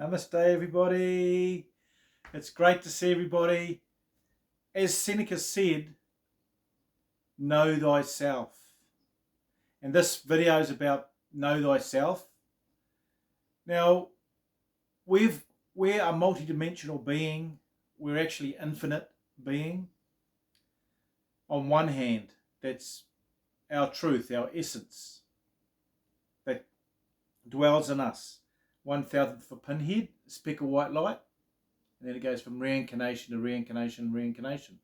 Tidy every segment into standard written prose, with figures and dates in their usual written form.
Namaste, everybody. It's great to see everybody. As Seneca said, know thyself. And this video is about know thyself. Now, we're a multidimensional being. We're actually infinite being. On one hand, that's our truth, our essence that dwells in us. 1,000th of a pinhead, a speck of white light, and then it goes from reincarnation to reincarnation, reincarnation.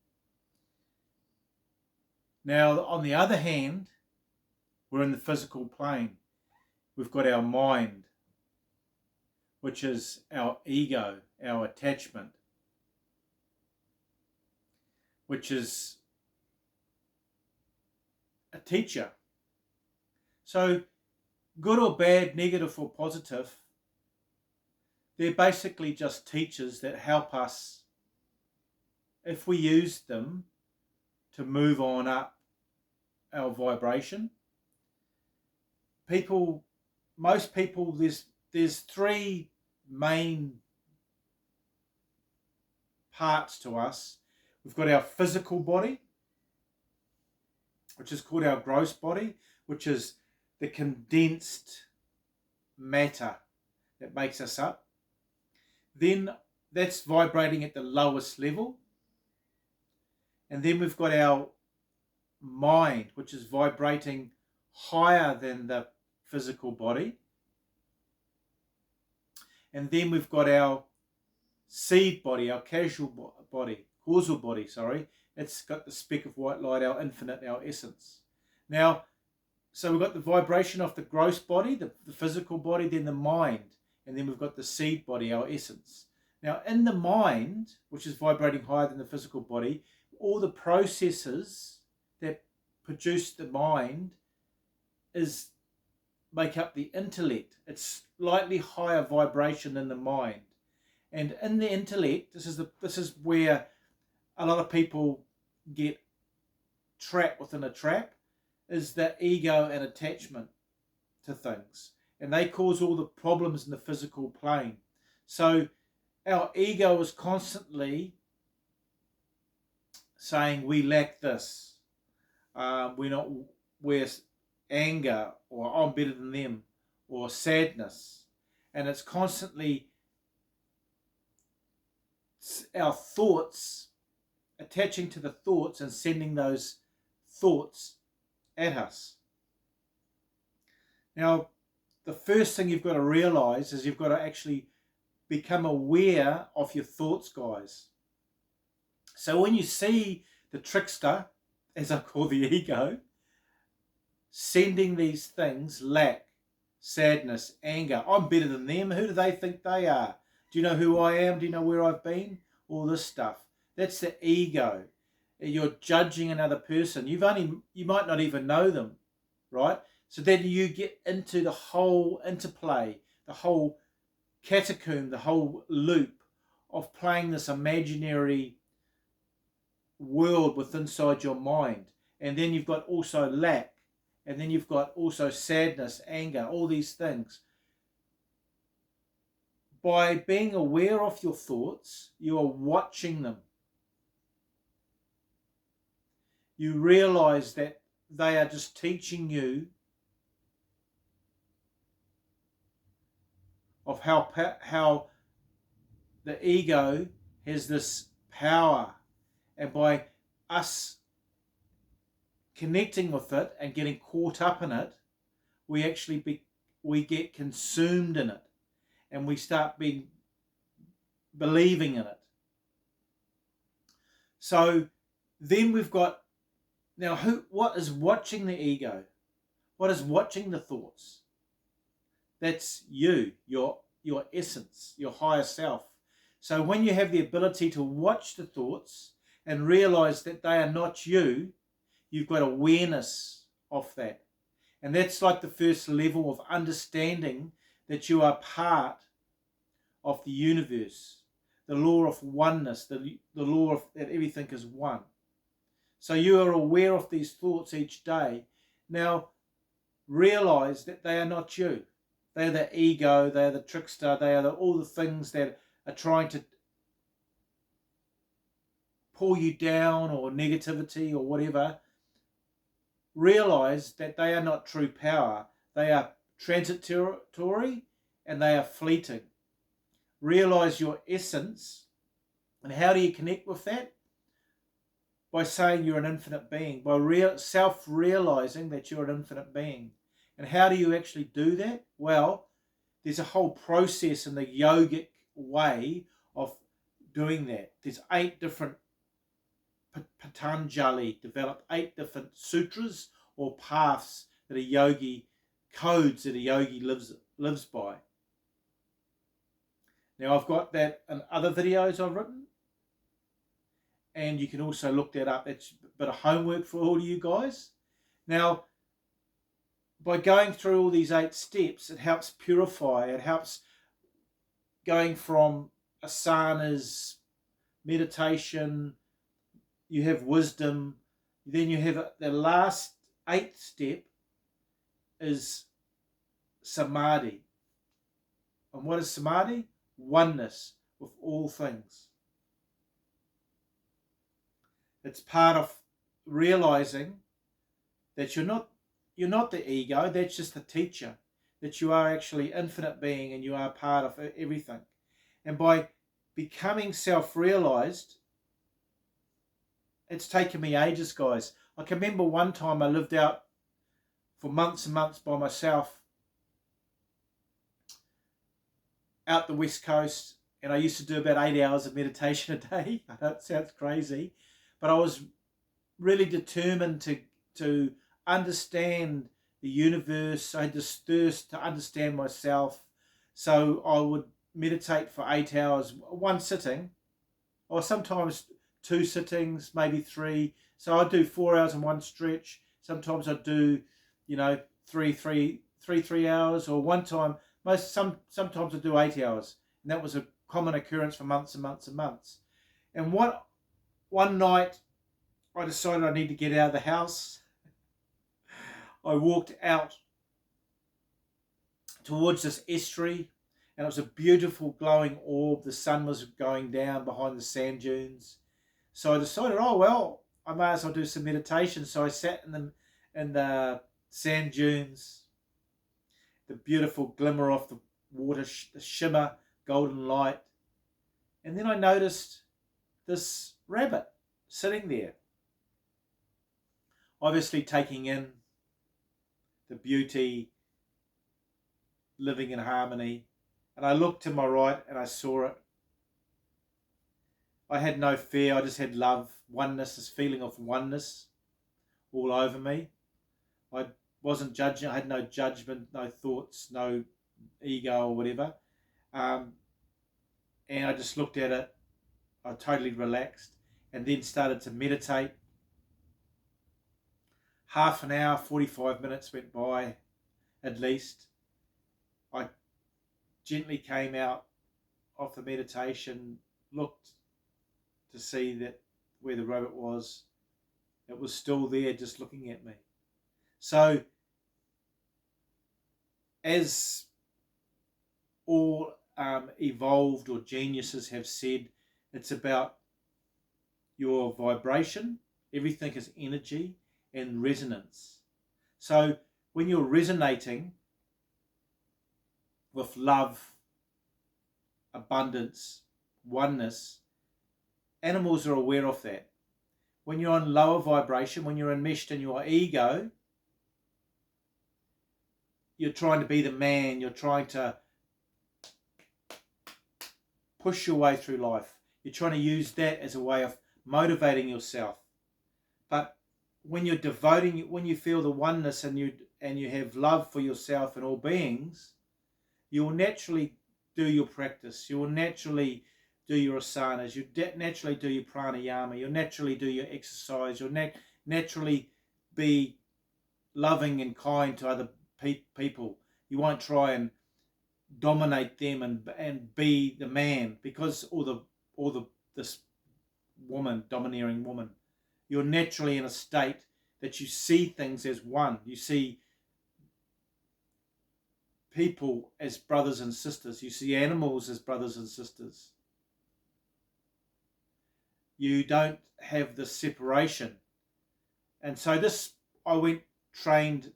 Now, on the other hand, we're in the physical plane. We've got our mind, which is our ego, our attachment, which is a teacher. So, good or bad, negative or positive, they're basically just teachers that help us, if we use them, to move on up our vibration. Most people, there's three main parts to us. We've got our physical body, which is called our gross body, which is the condensed matter that makes us up. Then that's vibrating at the lowest level. And then we've got our mind, which is vibrating higher than the physical body. And then we've got our seed body, our causal body. It's got the speck of white light, our infinite, our essence. Now, so we've got the vibration of the gross body, the physical body, then the mind. And then we've got the seed body, our essence. Now, in the mind, which is vibrating higher than the physical body, all the processes that produce the mind make up the intellect. It's slightly higher vibration in the mind. And in the intellect, this is where a lot of people get trapped within a trap, is the ego and attachment to things. And they cause all the problems in the physical plane. So our ego is constantly saying we lack this. We're anger, or I'm better than them, or sadness. And it's constantly our thoughts attaching to the thoughts and sending those thoughts at us. Now, the first thing you've got to realize is you've got to actually become aware of your thoughts, guys. So when you see the trickster, as I call the ego, sending these things, lack, sadness, anger, I'm better than them, who do they think they are? Do you know who I am? Do you know where I've been? All this stuff. That's the ego. You're judging another person. You might not even know them, right? So then you get into the whole interplay, the whole catacomb, the whole loop of playing this imaginary world within inside your mind. And then you've got also lack, and then you've got also sadness, anger, all these things. By being aware of your thoughts, you are watching them. You realize that they are just teaching you of how the ego has this power, and by us connecting with it and getting caught up in it, we get consumed in it, and we start believing in it. So then we've got, now what is watching the ego? What is watching the thoughts? That's you, your essence, your higher self. So when you have the ability to watch the thoughts and realize that they are not you, you've got awareness of that. And that's like the first level of understanding that you are part of the universe, the law of oneness, the law of that everything is one. So you are aware of these thoughts each day. Now realize that they are not you. They are the ego, they are the trickster, they are all the things that are trying to pull you down, or negativity or whatever. Realize that they are not true power. They are transitory and they are fleeting. Realize your essence. And how do you connect with that? By saying you're an infinite being, by self-realizing that you're an infinite being. And how do you actually do that? Well, there's a whole process in the yogic way of doing that. There's 8 different, Patanjali developed 8 different sutras or paths that a yogi, codes that a yogi lives by. Now I've got that in other videos I've written, and you can also look that up. It's a bit of homework for all of you guys. Now, by going through all these 8 steps, it helps purify. It helps going from asanas, meditation, you have wisdom, then you have the last 8th step is samadhi. And what is samadhi? Oneness with all things. It's part of realizing that you're not the ego, that's just the teacher, that you are actually infinite being and you are part of everything. And by becoming self-realized, it's taken me ages, guys. I can remember one time I lived out for months and months by myself out the West Coast, and I used to do about 8 hours of meditation a day. I know it sounds crazy, but I was really determined to understand the universe. I had this thirst to understand myself. So I would meditate for 8 hours, one sitting, or sometimes 2 sittings, maybe 3. So I'd do 4 hours in one stretch. Sometimes I'd do, 3 hours, or one time, sometimes I'd do 8 hours. And that was a common occurrence for months and months and months. And one night I decided I need to get out of the house. I walked out towards this estuary, and it was a beautiful glowing orb. The sun was going down behind the sand dunes. So I decided, oh well, I may as well do some meditation. So I sat in the sand dunes, the beautiful glimmer of the water, the shimmer, golden light. And then I noticed this rabbit sitting there, obviously taking in the beauty, living in harmony. And I looked to my right and I saw it. I had no fear, I just had love, oneness, this feeling of oneness all over me. I wasn't judging, I had no judgment, no thoughts, no ego or whatever. And I just looked at it, I totally relaxed, and then started to meditate. Half an hour, 45 minutes went by at least. I gently came out of the meditation, looked to see that where the rabbit was, it was still there just looking at me. So as all evolved or geniuses have said, it's about your vibration. Everything is energy and resonance. So when you're resonating with love, abundance, oneness, animals are aware of that. When you're on lower vibration, when you're enmeshed in your ego, you're trying to be the man, you're trying to push your way through life. You're trying to use that as a way of motivating yourself. But when you're devoting, when you feel the oneness and you have love for yourself and all beings, you will naturally do your practice. You will naturally do your asanas. You naturally do your pranayama. You'll naturally do your exercise. You'll naturally be loving and kind to other people. You won't try and dominate them and be the man, because this woman, domineering woman. You're naturally in a state that you see things as one. You see people as brothers and sisters. You see animals as brothers and sisters. You don't have this separation. And so this, I went, trained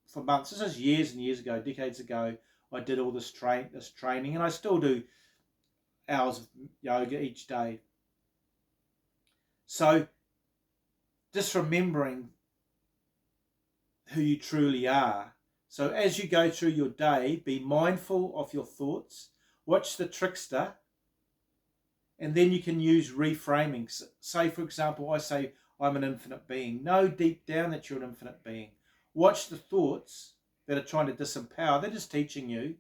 for months. This is years and years ago, decades ago. I did all this training, and I still do hours of yoga each day. So just remembering who you truly are. So as you go through your day, be mindful of your thoughts, watch the trickster, and then you can use reframing. Say, for example, I say, I'm an infinite being. Know deep down that you're an infinite being. Watch the thoughts that are trying to disempower. They're just teaching you.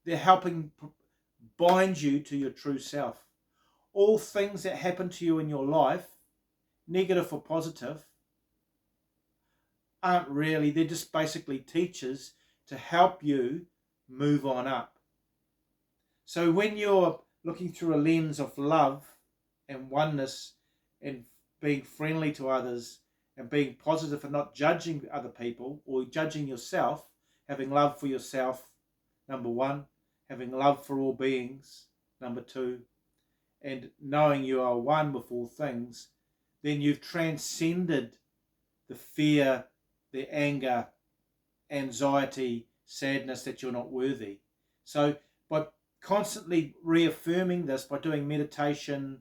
They're helping bind you to your true self. All things that happen to you in your life, negative or positive, aren't really, they're just basically teachers to help you move on up. So when you're looking through a lens of love and oneness and being friendly to others and being positive and not judging other people or judging yourself, having love for yourself, number one, having love for all beings, number two, and knowing you are one with all things, then you've transcended the fear, the anger, anxiety, sadness that you're not worthy. So by constantly reaffirming this, by doing meditation,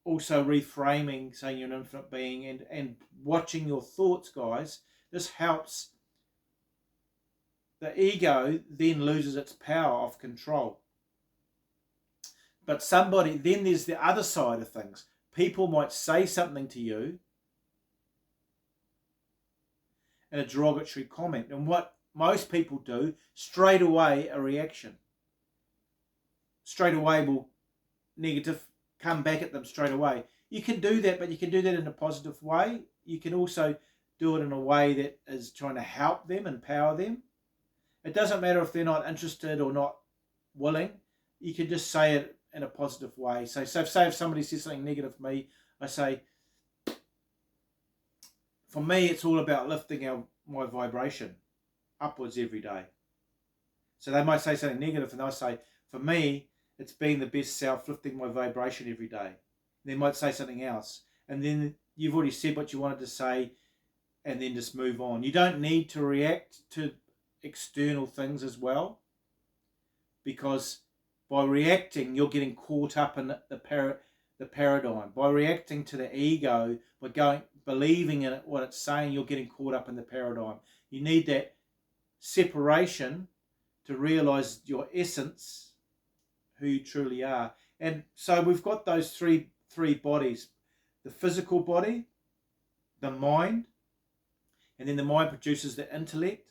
also reframing, saying you're an infinite being, and watching your thoughts, guys, this helps. The ego then loses its power of control. But then there's the other side of things. People might say something to you in a derogatory comment. And what most people do, straight away a reaction. Straight away will negative come back at them straight away. You can do that, but you can do that in a positive way. You can also do it in a way that is trying to help them, empower them. It doesn't matter if they're not interested or not willing. You can just say it in a positive way. So say if somebody says something negative to me, I say, for me, it's all about lifting my vibration upwards every day. So they might say something negative, and I say, for me, it's being the best self, lifting my vibration every day. They might say something else, and then you've already said what you wanted to say, and then just move on. You don't need to react to external things as well, because by reacting, you're getting caught up in the paradigm. By reacting to the ego, by believing in what it's saying, you're getting caught up in the paradigm. You need that separation to realize your essence, who you truly are. And so we've got those three bodies: the physical body, the mind, and then the mind produces the intellect,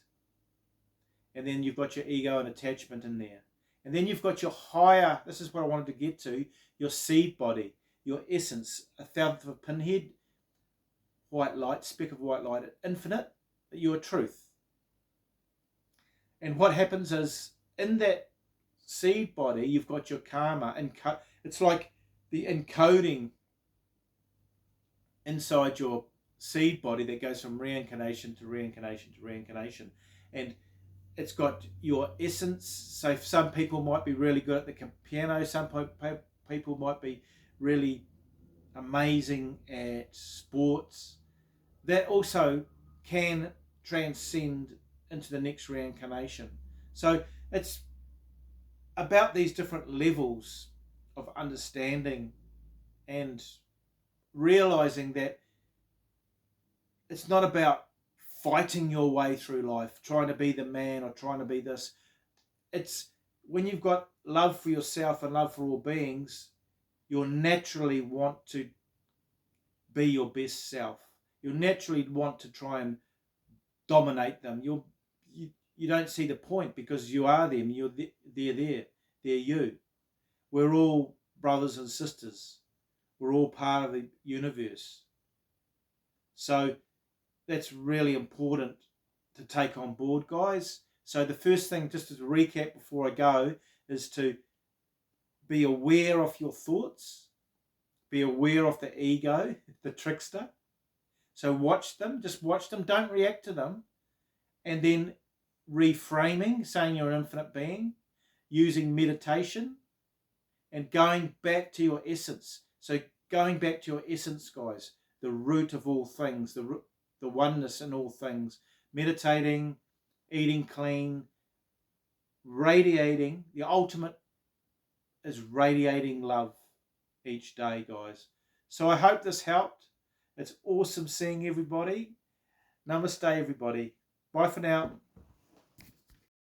and then you've got your ego and attachment in there. And then you've got your higher, this is what I wanted to get to, your seed body, your essence, a thousandth of a pinhead, white light, speck of white light, infinite, your truth. And what happens is, in that seed body, you've got your karma, and it's like the encoding inside your seed body that goes from reincarnation to reincarnation to reincarnation. And it's got your essence. So some people might be really good at the piano, some people might be really amazing at sports. That also can transcend into the next reincarnation. So it's about these different levels of understanding and realizing that it's not about fighting your way through life, trying to be the man or trying to be this. It's when you've got love for yourself and love for all beings, you'll naturally want to be your best self. You'll naturally want to try and dominate them. You don't see the point because you are them. They're you. We're all brothers and sisters. We're all part of the universe. So that's really important to take on board, guys. So the first thing, just to recap before I go, is to be aware of your thoughts. Be aware of the ego, the trickster. So watch them. Just watch them. Don't react to them. and then reframing, saying you're an infinite being, using meditation, and going back to your essence. So going back to your essence, guys, the root of all things, the oneness in all things, meditating, eating clean, radiating. The ultimate is radiating love each day, guys. So I hope this helped. It's awesome seeing everybody. Namaste, everybody. Bye for now.